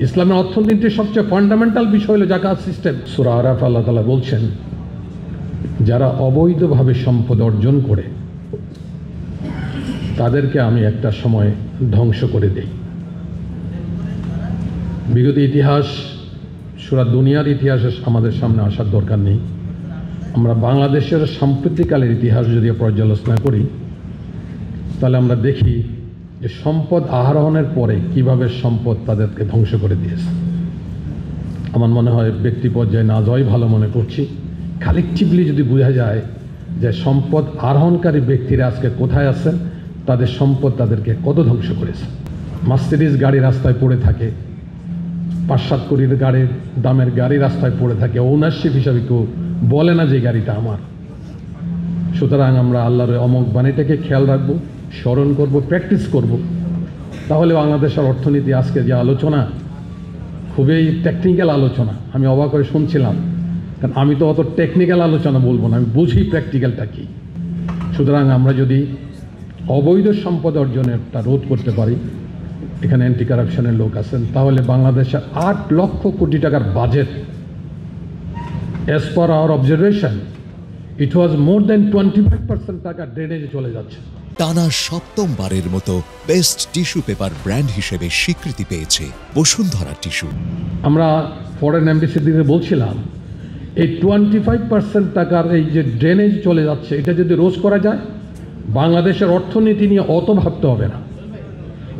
ইসলামের অর্থনীতির সবচেয়ে ফান্ডামেন্টাল বিষয় হলো যাকাত সিস্টেম। সূরা আরাফ আল্লাহ তাআলা বলছেন, যারা অবৈধভাবে সম্পদ অর্জন করে তাদেরকে আমি একটা সময় ধ্বংস করে দেই। বিগত ইতিহাস, সূরা দুনিয়ার ইতিহাস আমাদের সামনে আসার দরকার নেই। আমরা বাংলাদেশের সাম্প্রতিককালের ইতিহাস যদি পর্যালোচনা করি তাহলে আমরা দেখি যে সম্পদ আহরণের পরে কিভাবে সম্পদ তাদেরকে ধ্বংস করে দিয়েছে। আমার মনে হয় ব্যক্তি পর্যায়ে না যাওয়াই ভালো মনে করছি। কালেকটিভলি যদি বোঝা যায় যে সম্পদ আরোহণকারী ব্যক্তিরা আজকে কোথায় আছেন, তাদের সম্পদ তাদেরকে কত ধ্বংস করেছে। মার্সিডিজ গাড়ি রাস্তায় পড়ে থাকে, ৫-৭ কোটির গাড়ির দামের গাড়ি রাস্তায় পড়ে থাকে, ওনারশিপ হিসাবে কেউ বলে না যে গাড়িটা আমার। সুতরাং আমরা আল্লাহর অমোঘ বাণীটাকে খেয়াল রাখবো, স্মরণ করব, প্র্যাকটিস করব। তাহলে বাংলাদেশের অর্থনীতি আজকে যে আলোচনা, খুবই টেকনিক্যাল আলোচনা, আমি অবাক করে শুনছিলাম, কারণ আমি তো অত টেকনিক্যাল আলোচনা বলবো না, আমি বুঝি প্র্যাকটিক্যালটা কী। সুতরাং আমরা যদি অবৈধ সম্পদ অর্জনেরটা রোধ করতে পারি, এখানে অ্যান্টি কারাপশনের লোক আছেন, তাহলে বাংলাদেশের ৮ লক্ষ কোটি টাকার budget, as per our observation it was more than 25% টাকা ড্রেনেজে চলে যাচ্ছে। টানা ৭ম-বারের মতো বেস্ট টিস্যু পেপার ব্র্যান্ড হিসেবে স্বীকৃতি পেয়েছে বসুন্ধরা টিস্যু। আমরা ফরেন এমবিসির দিকে বলছিলাম, এই 25% টাকার এই যে ড্রেনেজ চলে যাচ্ছে, এটা যদি রোধ করা যায়, বাংলাদেশের অর্থনীতি নিয়ে অত ভাবতে হবে না।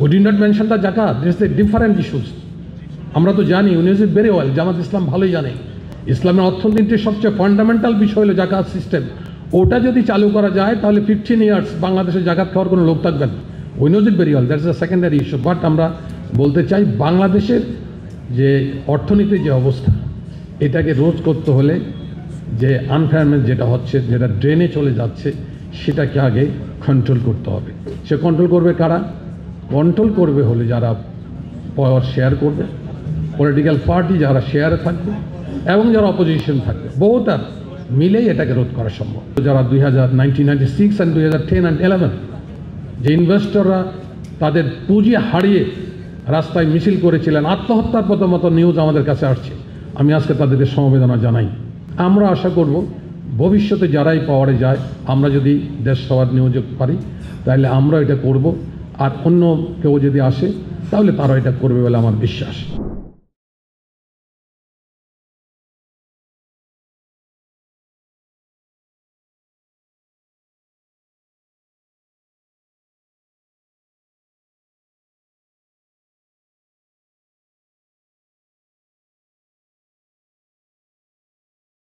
We did not mention the জাকাত, দিস ইজ ডিফারেন্ট ইস্যুস। আমরা তো জানি, you knows it very well, Jamaat Islam ভালোই জানে, ইসলামের অর্থনীতির সবচেয়ে ফান্ডামেন্টাল বিষয় হলো জাকাত সিস্টেম। ওটা যদি চালু করা যায় তাহলে 15 ইয়ার্স বাংলাদেশে জাকাত খাওয়ার কোনো লোক থাকবে না। We nose it very well, that's a secondary issue. But আমরা বলতে চাই, বাংলাদেশের যে অর্থনীতির যে অবস্থা, এটাকে রোধ করতে হলে যে আনফেয়ারনেস যেটা হচ্ছে, যেটা ড্রেনে চলে যাচ্ছে, সেটাকে আগে কন্ট্রোল করতে হবে। সে কন্ট্রোল করবে কারা? কন্ট্রোল করবে হলে যারা পাওয়ার শেয়ার করবে, পলিটিক্যাল পার্টি যারা শেয়ারে থাকবে এবং যারা অপোজিশন থাকবে, বহুটা মিলেই এটাকে রোধ করা সম্ভব। যারা 1996 অ্যান্ড 2010 অ্যান্ড 2011 যে ইনভেস্টররা তাদের পুঁজি হারিয়ে রাস্তায় মিছিল করেছিলেন, আত্মহত্যার মতো নিউজ আমাদের কাছে আসছে, আমি আজকে তাদেরকে সমবেদনা জানাই। আমরা আশা করব ভবিষ্যতে যারাই পাওয়ারে যায়, আমরা যদি দেশ সবার নিয়োগ পারি তাহলে আমরা এটা করব, আর অন্য কেউ যদি আসে তাহলে তারা এটা করবে বলে আমার বিশ্বাস।